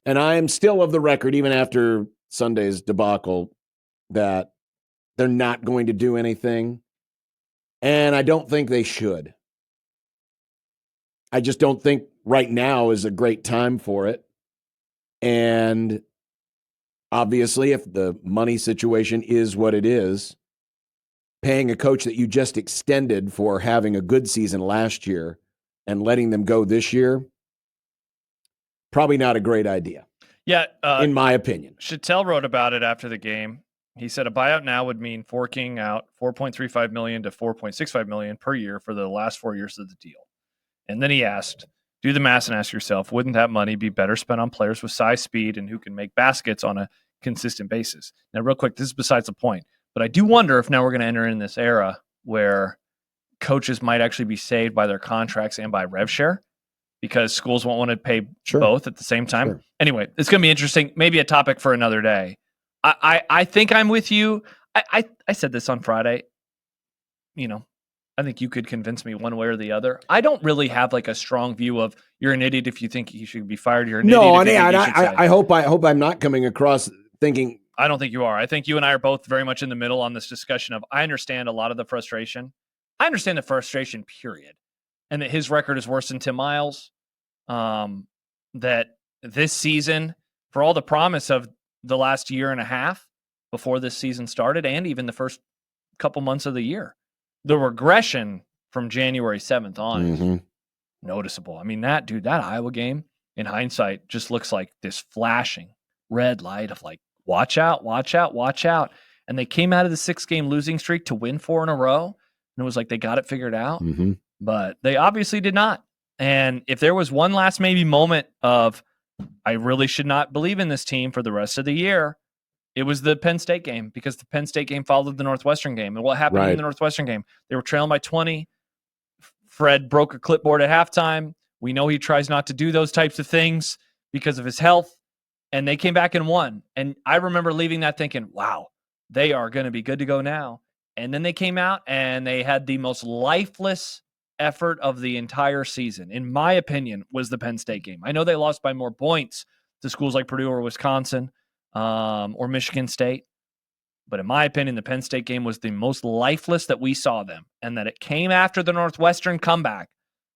And I am still of the record, even after Sunday's debacle, that they're not going to do anything. And I don't think they should. I just don't think right now is a great time for it. And obviously, if the money situation is what it is, paying a coach that you just extended for having a good season last year and letting them go this year, probably not a great idea. Yeah. In my opinion. Chattel wrote about it after the game. He said a buyout now would mean forking out $4.35 million to $4.65 million per year for the last 4 years of the deal. And then he asked, do the math and ask yourself, wouldn't that money be better spent on players with size, speed, and who can make baskets on a consistent basis? Now, real quick, this is besides the point, but I do wonder if now we're going to enter in this era where coaches might actually be saved by their contracts and by rev share because schools won't want to pay both at the same time. Sure. Anyway, it's going to be interesting. Maybe a topic for another day. I think I'm with you. I said this on Friday. You know, I think you could convince me one way or the other. I don't really have like a strong view of you're an idiot if you think he should be fired. You're an idiot. No, if you think he should I hope I'm not coming across thinking. I don't think you are. I think you and I are both very much in the middle on this discussion of I understand a lot of the frustration. I understand the frustration, period. And that his record is worse than Tim Miles. That this season, for all the promise of the last year and a half before this season started, and even the first couple months of the year, the regression from January 7th on is noticeable. I mean, that Iowa game, in hindsight, just looks like this flashing red light of like, watch out, watch out, watch out. And they came out of the 6-game losing streak to win 4 in a row. And it was like they got it figured out. But they obviously did not. And if there was one last maybe moment of, I really should not believe in this team for the rest of the year, it was the Penn State game, because the Penn State game followed the Northwestern game. And what happened in the Northwestern game? They were trailing by 20. Fred broke a clipboard at halftime. We know he tries not to do those types of things because of his health. And they came back and won. And I remember leaving that thinking, wow, they are going to be good to go now. And then they came out and they had the most lifeless effort of the entire season, in my opinion, was the Penn State game. I know they lost by more points to schools like Purdue or Wisconsin or Michigan State. But in my opinion, the Penn State game was the most lifeless that we saw them. And that it came after the Northwestern comeback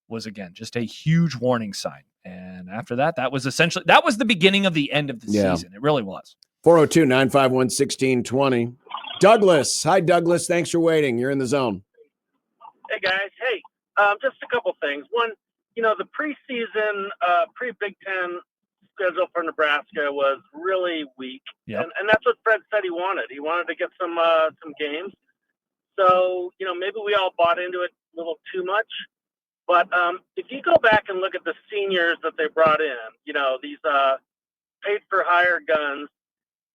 was, again, just a huge warning sign. And after that, that was the beginning of the end of the season. It really was. 402-951-1620. Douglas. Hi, Douglas. Thanks for waiting. You're in the zone. Hey, guys. Hey, just a couple things. One, the preseason, pre-Big Ten schedule for Nebraska was really weak. Yep. And that's what Fred said he wanted. He wanted to get some games. So, maybe we all bought into it a little too much. But if you go back and look at the seniors that they brought in, these paid-for-hire guns,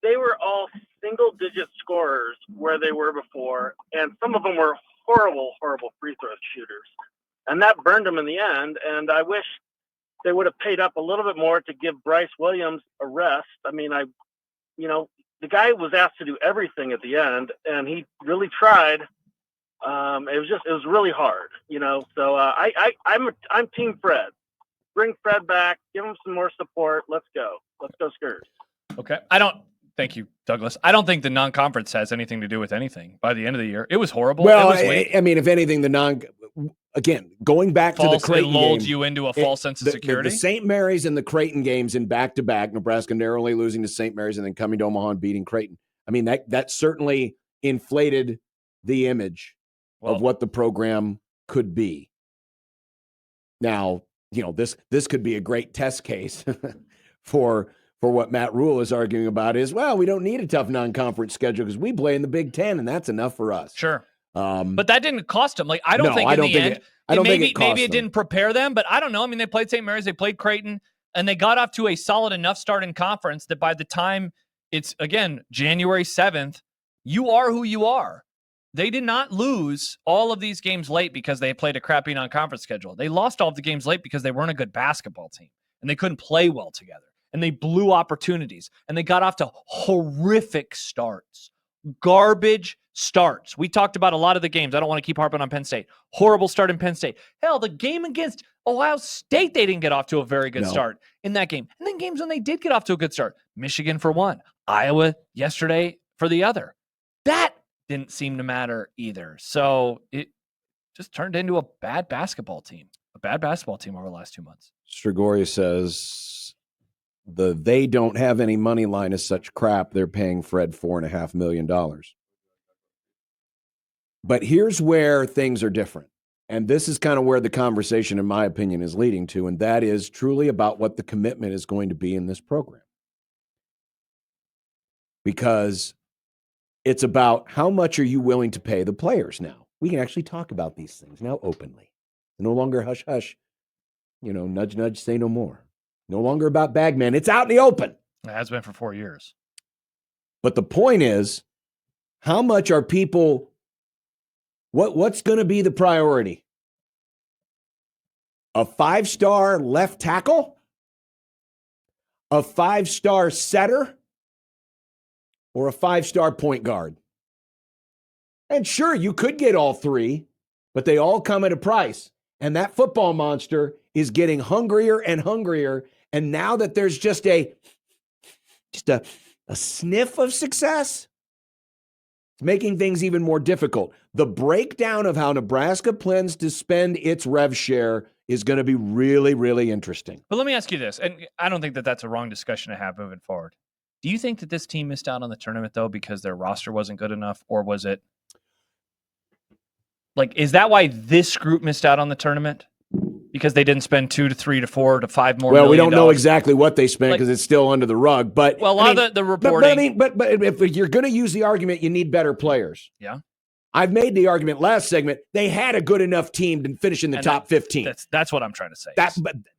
they were all single-digit scorers where they were before, and some of them were horrible, horrible free throw shooters. And that burned them in the end, and I wish they would have paid up a little bit more to give Bryce Williams a rest. I mean, the guy was asked to do everything at the end, and he really tried. It was really hard, So I'm Team Fred. Bring Fred back, give him some more support. Let's go Skurs. Okay, thank you, Douglas. I don't think the non-conference has anything to do with anything by the end of the year. It was horrible. Well, I mean, if anything, going back to the Creighton game, lulled game, you into a false sense of security. The St. Mary's and the Creighton games in back-to-back, Nebraska narrowly losing to St. Mary's and then coming to Omaha and beating Creighton. I mean, that certainly inflated the image of what the program could be. Now, this could be a great test case for what Matt Rule is arguing about is, well, we don't need a tough non-conference schedule because we play in the Big Ten, and that's enough for us. Sure. But that didn't cost them. Like, I don't think it didn't prepare them, but I don't know. I mean, they played St. Mary's, they played Creighton, and they got off to a solid enough start in conference that by the time it's, again, January 7th, you are who you are. They did not lose all of these games late because they played a crappy non-conference schedule. They lost all of the games late because they weren't a good basketball team, and they couldn't play well together, and they blew opportunities, and they got off to horrific starts. Garbage starts. We talked about a lot of the games. I don't want to keep harping on Penn State. Horrible start in Penn State. Hell, the game against Ohio State, they didn't get off to a very good start in that game. And then games when they did get off to a good start. Michigan for one. Iowa yesterday for the other. That didn't seem to matter either. So it just turned into a bad basketball team. A bad basketball team over the last 2 months. Strigoria says they don't have any money line is such crap. They're paying Fred $4.5 million. But here's where things are different. And this is kind of where the conversation, in my opinion, is leading to. And that is truly about what the commitment is going to be in this program. Because it's about how much are you willing to pay the players now. We can actually talk about these things now openly. No longer hush, hush, nudge, nudge, say no more. No longer about bagman. It's out in the open. It has been for 4 years. But the point is, how much are people... What's going to be the priority? A 5-star left tackle? A 5-star setter? Or a 5-star point guard? And sure, you could get all three, but they all come at a price. And that football monster is getting hungrier and hungrier. And now that there's just a sniff of success, it's making things even more difficult. The breakdown of how Nebraska plans to spend its rev share is going to be really, really interesting. But let me ask you this, and I don't think that that's a wrong discussion to have moving forward. Do you think that this team missed out on the tournament, though, because their roster wasn't good enough, or was it is that why this group missed out on the tournament? Because they didn't spend $2 to $3 to $4 to $5 more. Well, we don't know exactly what they spent because it's still under the rug. But a lot of the reporting. But if you're going to use the argument, you need better players. Yeah, I've made the argument last segment. They had a good enough team to finish in the top 15. That's what I'm trying to say.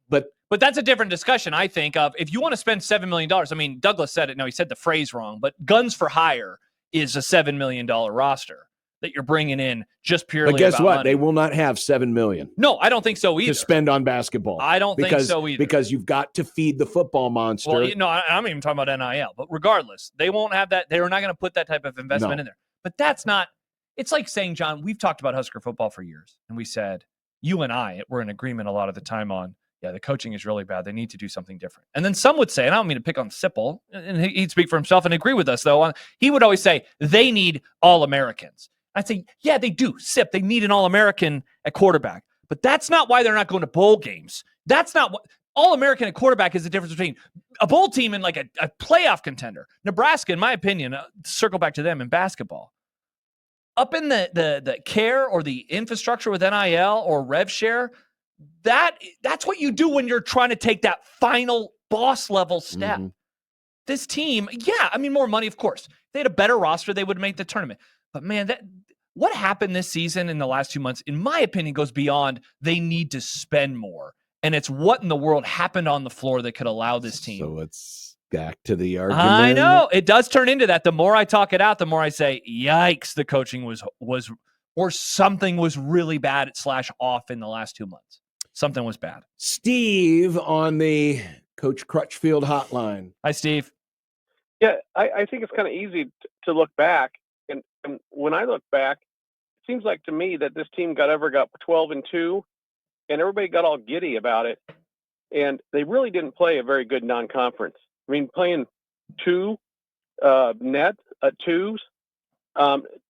But that's a different discussion. I think of if you want to spend $7 million. I mean, Douglas said it. No, he said the phrase wrong. But guns for hire is a $7 million roster that you're bringing in just purely. But guess about what? money. They will not have $7 million. No, I don't think so either. To spend on basketball. I don't think so either. Because you've got to feed the football monster. Well, I'm even talking about NIL. But regardless, they won't have that. They're not going to put that type of investment in there. But that's not. It's like saying, John, we've talked about Husker football for years, and we said you and I were in agreement a lot of the time on. Yeah, the coaching is really bad. They need to do something different. And then some would say, and I don't mean to pick on Sipple, and he'd speak for himself and agree with us, though. He would always say, they need All-Americans. I'd say, yeah, they do. Sip, they need an All-American at quarterback. But that's not why they're not going to bowl games. That's not what All-American at quarterback is the difference between a bowl team and like a playoff contender. Nebraska, in my opinion, circle back to them in basketball. Up in the care or the infrastructure with NIL or rev share, that's what you do when you're trying to take that final boss level step. Mm-hmm. This team, more money, of course. If they had a better roster, they would make the tournament. But man, what happened this season in the last 2 months, in my opinion, goes beyond they need to spend more. And it's what in the world happened on the floor that could allow this team. So it's back to the argument. I know. It does turn into that. The more I talk it out, the more I say, yikes, the coaching was or something was really bad / off in the last 2 months. Something was bad. Steve on the Coach Crutchfield hotline. Hi, Steve. Yeah, I think it's kind of easy to look back. And when I look back, it seems like to me that this team got 12-2, and everybody got all giddy about it. And they really didn't play a very good non-conference. I mean, playing twos, it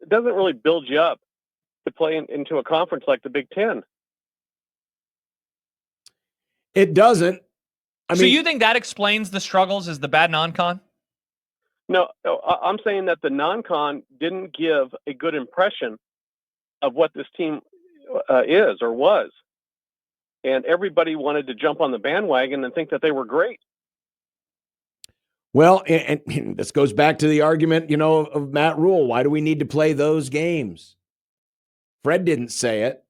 doesn't really build you up to play into a conference like the Big Ten. It doesn't. So you think that explains the struggles is the bad non-con? No, I'm saying that the non-con didn't give a good impression of what this team is or was. And everybody wanted to jump on the bandwagon and think that they were great. Well, and this goes back to the argument, of Matt Rule. Why do we need to play those games? Fred didn't say it,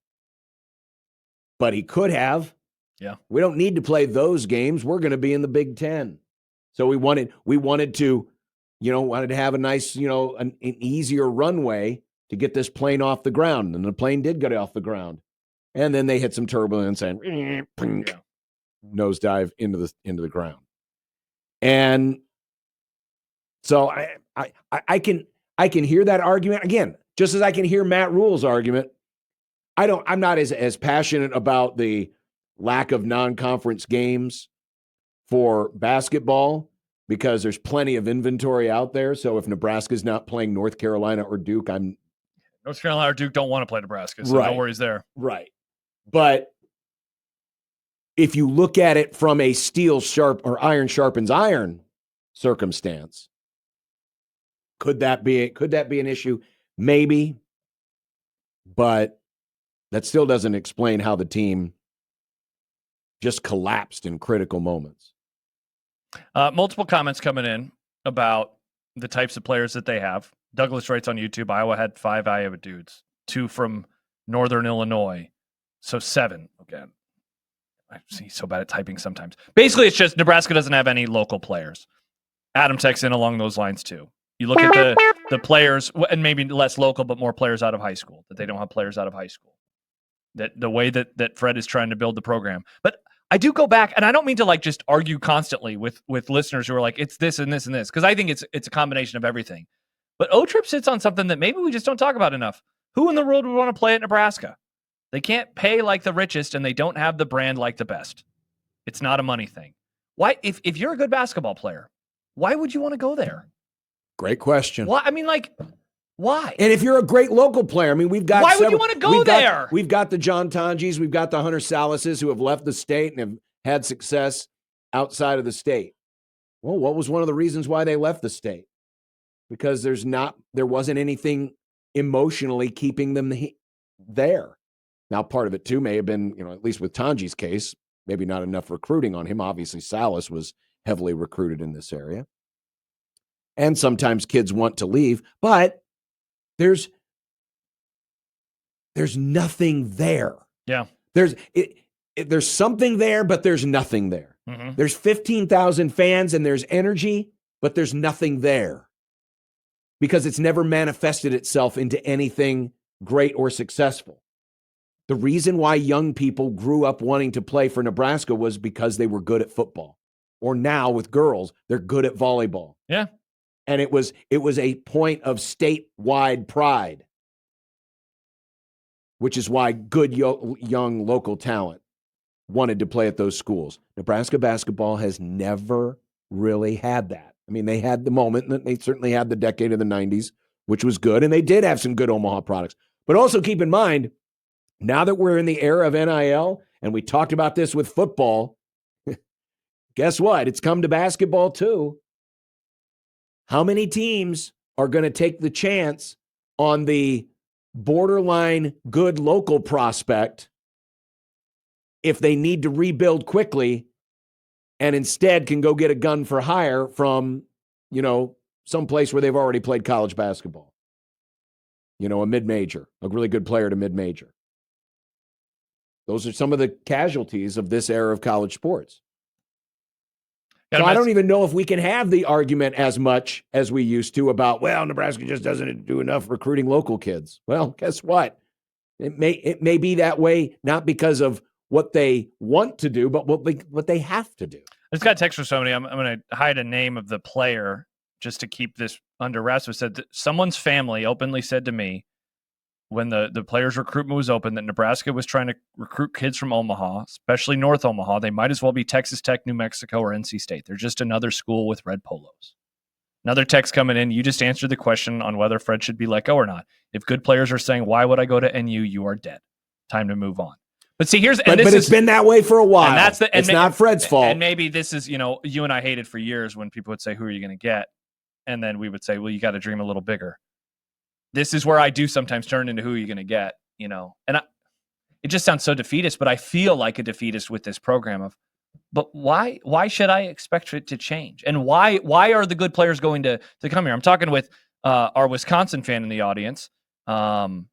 but he could have. Yeah. We don't need to play those games. We're going to be in the Big Ten. So we wanted to, wanted to have a nice, an easier runway to get this plane off the ground. And the plane did get off the ground. And then they hit some turbulence and nosedive into the ground. And so I can hear that argument again, just as I can hear Matt Rule's argument. I'm not as passionate about the lack of non-conference games for basketball because there's plenty of inventory out there. So if Nebraska's not playing North Carolina or Duke, North Carolina or Duke don't want to play Nebraska, so no worries there. Right. But if you look at it from a iron sharpens iron circumstance, could that be an issue? Maybe. But that still doesn't explain how the team just collapsed in critical moments. Multiple comments coming in about the types of players that they have. Douglas writes on YouTube, Iowa had 5 Iowa dudes, 2 from Northern Illinois. So 7 again. I see so bad at typing sometimes. Basically, it's just Nebraska doesn't have any local players. Adam texts in along those lines too. You look at the players, and maybe less local, but more players out of high school, that they don't have players out of high school. That the way that Fred is trying to build the program. But I do go back, and I don't mean to like just argue constantly with listeners who are like, it's this and this and this, because I think it's a combination of everything. But O-Trip sits on something that maybe we just don't talk about enough. Who in the world would want to play at Nebraska? They can't pay like the richest, and they don't have the brand like the best. It's not a money thing. Why, if you're a good basketball player, why would you want to go there? Great question. Why? I mean, like, why? And if you're a great local player, I mean, we've got. Why would you want to go there? We've got the John Tangis, we've got the Hunter Salases who have left the state and have had success outside of the state. Well, what was one of the reasons why they left the state? Because there wasn't anything emotionally keeping them there. Now, part of it too may have been, at least with Tanji's case, maybe not enough recruiting on him. Obviously, Salas was heavily recruited in this area. And sometimes kids want to leave, but there's nothing there. Yeah. There's something there, but there's nothing there. Mm-hmm. There's 15,000 fans and there's energy, but there's nothing there because it's never manifested itself into anything great or successful. The reason why young people grew up wanting to play for Nebraska was because they were good at football. Or now with girls, they're good at volleyball. Yeah. And it was a point of statewide pride, which is why good young local talent wanted to play at those schools. Nebraska basketball has never really had that. I mean, they had the moment, and they certainly had the decade of the 90s, which was good, and they did have some good Omaha products. But also keep in mind, now that we're in the era of NIL, and we talked about this with football, guess what? It's come to basketball too. How many teams are going to take the chance on the borderline good local prospect if they need to rebuild quickly and instead can go get a gun for hire from, someplace where they've already played college basketball? A mid-major, a really good player to mid-major. Those are some of the casualties of this era of college sports. So I don't even know if we can have the argument as much as we used to about, well, Nebraska just doesn't do enough recruiting local kids. Well, guess what? It may be that way, not because of what they want to do, but what they have to do. I just got a text from somebody. I'm going to hide a name of the player just to keep this under wraps. It said that someone's family openly said to me when the players' recruitment was open that Nebraska was trying to recruit kids from Omaha, especially North Omaha. They might as well be Texas Tech, New Mexico, or NC State. They're just another school with red polos. Another text coming in. You just answered the question on whether Fred should be let go or not. If good players are saying, why would I go to NU? You are dead. Time to move on. But see, but it's been that way for a while. And it's not Fred's fault. And maybe this is, you and I hated for years when people would say, who are you going to get? And then we would say, well, you got to dream a little bigger. This is where I do sometimes turn into who are you going to get, and it just sounds so defeatist, but I feel like a defeatist with this program but why should I expect it to change? And why are the good players going to come here? I'm talking with our Wisconsin fan in the audience, Kyle,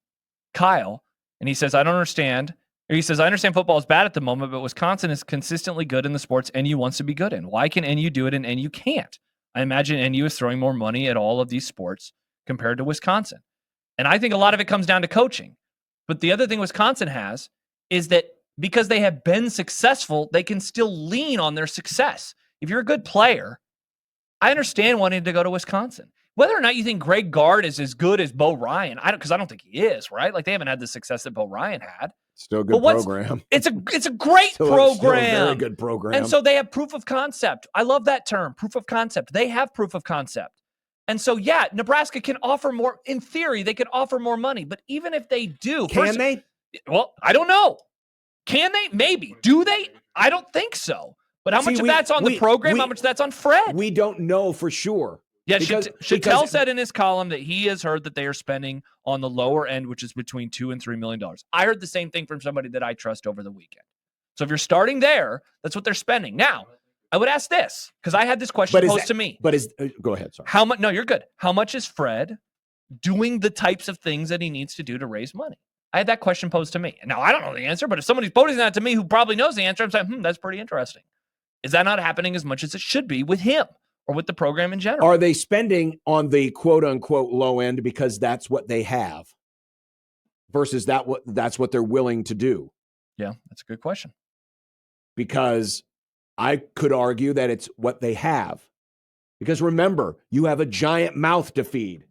and he says, I don't understand. He says, I understand football is bad at the moment, but Wisconsin is consistently good in the sports NU wants to be good in. Why can NU do it and NU can't? I imagine NU is throwing more money at all of these sports compared to Wisconsin. And I think a lot of it comes down to coaching. But the other thing Wisconsin has is that because they have been successful, they can still lean on their success. If you're a good player, I understand wanting to go to Wisconsin. Whether or not you think Greg Gard is as good as Bo Ryan, because I don't think he is, right? Like they haven't had the success that Bo Ryan had. Still a good program. It's a great still program. Still a very good program. And so they have proof of concept. I love that term, proof of concept. They have proof of concept. And so, yeah, Nebraska can offer more. In theory, they could offer more money. But even if they do. Can they? Well, I don't know. Can they? Maybe. Do they? I don't think so. But how much of that's on the program? How much of that's on Fred? We don't know for sure. Yeah, Chattel said in his column that he has heard that they are spending on the lower end, which is between $2 and $3 million. I heard the same thing from somebody that I trust over the weekend. So if you're starting there, that's what they're spending. Now, I would ask this, because I had this question posed to me. Go ahead, sorry. How much? No, you're good. How much is Fred doing the types of things that he needs to do to raise money? I had that question posed to me. Now, I don't know the answer, but if somebody's posing that to me who probably knows the answer, I'm saying, that's pretty interesting. Is that not happening as much as it should be with him or with the program in general? Are they spending on the quote-unquote low end because that's what they have versus that's what they're willing to do? Yeah, that's a good question. Because I could argue that it's what they have. Because remember, you have a giant mouth to feed,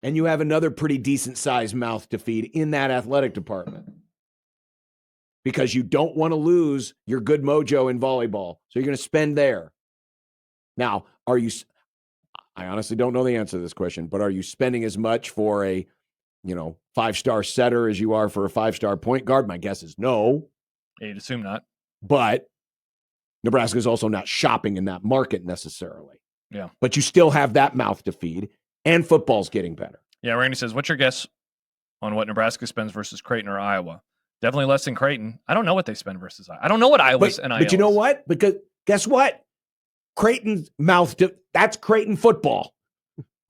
and you have another pretty decent-sized mouth to feed in that athletic department. Because you don't want to lose your good mojo in volleyball. So you're going to spend there. Now, I honestly don't know the answer to this question, but are you spending as much for a, 5-star setter as you are for a 5-star point guard? My guess is no. You'd assume not. But Nebraska is also not shopping in that market necessarily. Yeah. But you still have that mouth to feed, and football's getting better. Yeah, Randy says, what's your guess on what Nebraska spends versus Creighton or Iowa? Definitely less than Creighton. I don't know what they spend versus Iowa. I don't know what Iowa's and Iowa's. But you know what? Because guess what? Creighton's that's Creighton football.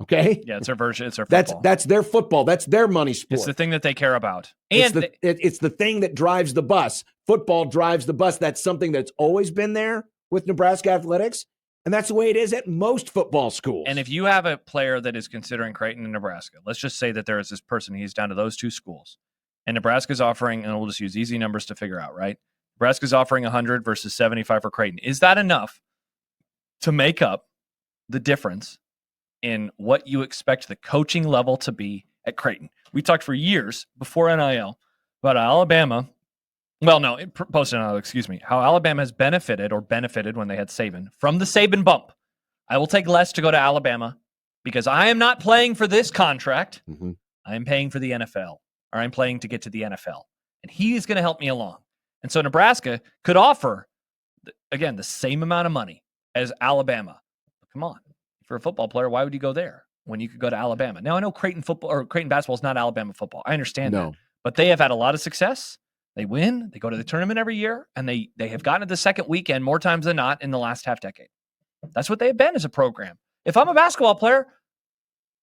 Okay? Yeah, it's their version. It's their football. That's their football. That's their money sport. It's the thing that they care about. And it's the thing that drives the bus. Football drives the bus. That's something that's always been there with Nebraska athletics. And that's the way it is at most football schools. And if you have a player that is considering Creighton and Nebraska, let's just say that there is this person, he's down to those two schools. And Nebraska's offering, and we'll just use easy numbers to figure out, right? Nebraska's offering 100 versus 75 for Creighton. Is that enough to make up the difference in what you expect the coaching level to be at Creighton? We talked for years before NIL about Alabama. Well, no, post-NIL, excuse me. How Alabama has benefited when they had Saban from the Saban bump. I will take less to go to Alabama because I am not playing for this contract. Mm-hmm. I am paying for the NFL. Or I'm playing to get to the NFL. And he is going to help me along. And so Nebraska could offer, again, the same amount of money as Alabama. Come on. If you're a football player, why would you go there when you could go to Alabama? Now, I know Creighton basketball is not Alabama football. I understand that. But they have had a lot of success. They win. They go to the tournament every year. And they have gotten to the second weekend more times than not in the last half decade. That's what they have been as a program. If I'm a basketball player,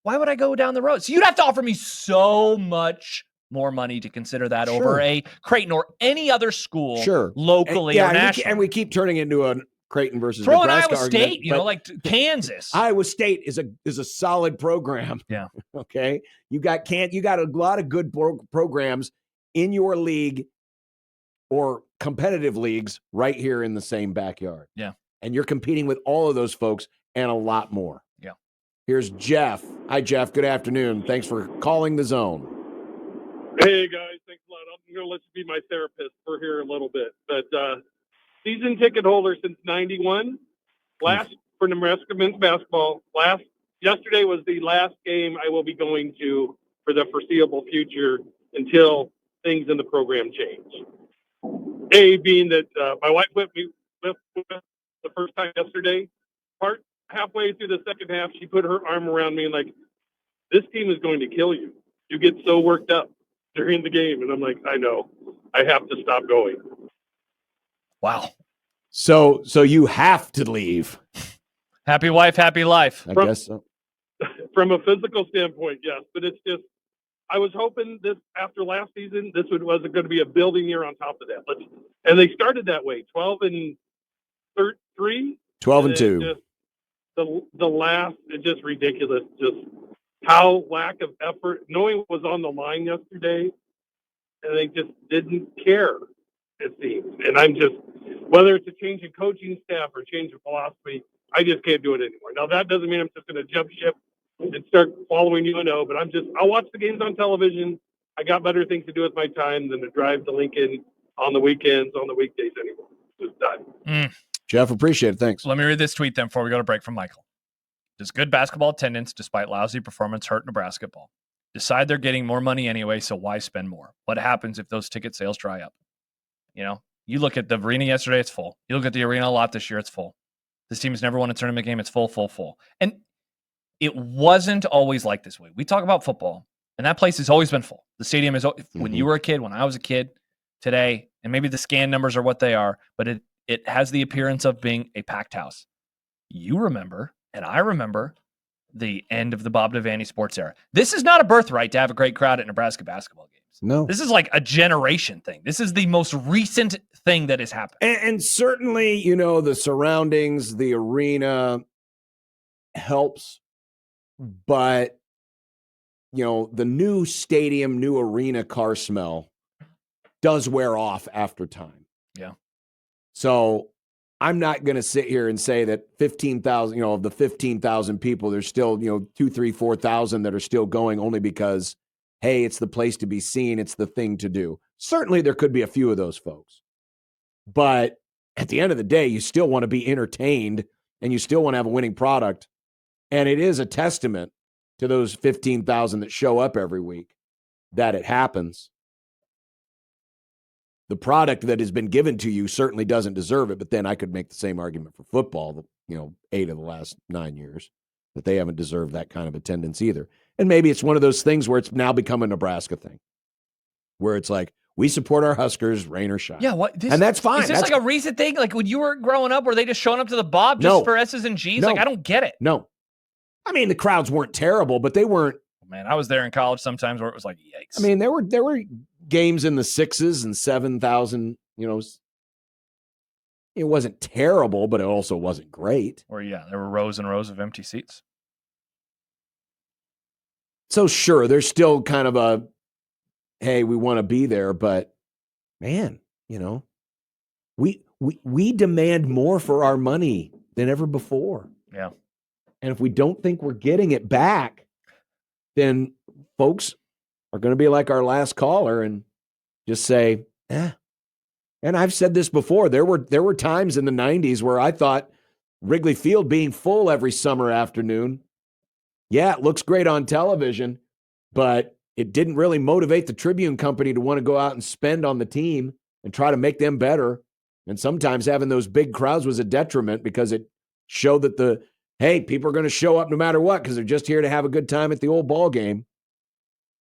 why would I go down the road? So you'd have to offer me so much more money to consider that over a Creighton or any other school locally or nationally. And we keep turning into a Creighton versus Throw Nebraska an Iowa State, like Kansas. Iowa State is a solid program. Yeah. Okay. You got a lot of good programs in your league or competitive leagues right here in the same backyard. Yeah. And you're competing with all of those folks and a lot more. Yeah. Here's Jeff. Hi, Jeff. Good afternoon. Thanks for calling the Zone. Hey, guys. Thanks a lot. I'm going to let you be my therapist for here a little bit. But season ticket holder since 91. Last for Nebraska men's basketball. Yesterday was the last game I will be going to for the foreseeable future until things in the program change. Being that my wife whipped me with the first time yesterday. Halfway through the second half, she put her arm around me and like, this team is going to kill you. You get so worked up during the game. And I'm like, I know. I have to stop going. Wow. So you have to leave. Happy wife, happy life. I guess so. From a physical standpoint, yes. But it's just, I was hoping this after last season, this wasn't going to be a building year on top of that. And they started that way, 12-3. 12-2. The last, it's just ridiculous. Just how lack of effort, knowing it was on the line yesterday, and they just didn't care, it seems. And I'm just, whether it's a change in coaching staff or change in philosophy, I just can't do it anymore. Now, that doesn't mean I'm just going to jump ship and start following UNO, but I'll watch the games on television. I got better things to do with my time than to drive to Lincoln on the weekends, on the weekdays anymore. Just done. Jeff, appreciate it. Thanks. Let me read this tweet then before we go to break from Michael. Does good basketball attendance, despite lousy performance, hurt Nebraska ball? Decide they're getting more money anyway, so why spend more? What happens if those ticket sales dry up? You look at the arena yesterday, it's full. You look at the arena a lot this year, it's full. This team has never won a tournament game. It's full. And it wasn't always like this way. We talk about football, and that place has always been full. The stadium is, when you were a kid, when I was a kid, today, and maybe the scan numbers are what they are, but it has the appearance of being a packed house. You remember, and I remember, the end of the Bob Devaney sports era. This is not a birthright to have a great crowd at Nebraska basketball games. No. This is like a generation thing. This is the most recent thing that has happened. And certainly, the surroundings, the arena helps. But, the new stadium, new arena car smell does wear off after time. Yeah. So I'm not going to sit here and say that 15,000, of the 15,000 people, there's still, 2, 3, 4,000 that are still going only because, hey, it's the place to be seen. It's the thing to do. Certainly there could be a few of those folks. But at the end of the day, you still want to be entertained and you still want to have a winning product. And it is a testament to those 15,000 that show up every week that it happens. The product that has been given to you certainly doesn't deserve it, but then I could make the same argument for football, 8 of the last 9 years, that they haven't deserved that kind of attendance either. And maybe it's one of those things where it's now become a Nebraska thing, where it's like, we support our Huskers, rain or shine. Yeah, and that's fine. Is this like a recent thing? Like when you were growing up, were they just showing up to the Bob just for S's and G's? No. Like, I don't get it. No. I mean, the crowds weren't terrible, but they weren't. Man, I was there in college sometimes where it was like, yikes. I mean, there were games in the 6,000s and 7,000, it wasn't terrible, but it also wasn't great. Or there were rows and rows of empty seats. So sure, there's still kind of a, hey, we want to be there, but man, we demand more for our money than ever before. Yeah. And if we don't think we're getting it back, then folks are going to be like our last caller and just say, And I've said this before. There were times in the 90s where I thought Wrigley Field being full every summer afternoon, it looks great on television, but it didn't really motivate the Tribune Company to want to go out and spend on the team and try to make them better. And sometimes having those big crowds was a detriment because it showed that people are going to show up no matter what because they're just here to have a good time at the old ball game.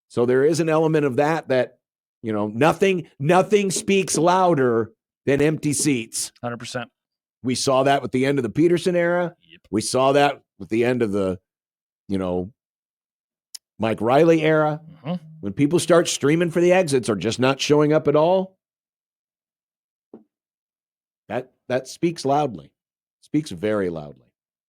So there is an element of that, nothing speaks louder than empty seats. 100%. We saw that with the end of the Peterson era. Yep. We saw that with the end of the, Mike Riley era. Mm-hmm. When people start streaming for the exits or just not showing up at all, that speaks loudly. Speaks very loudly.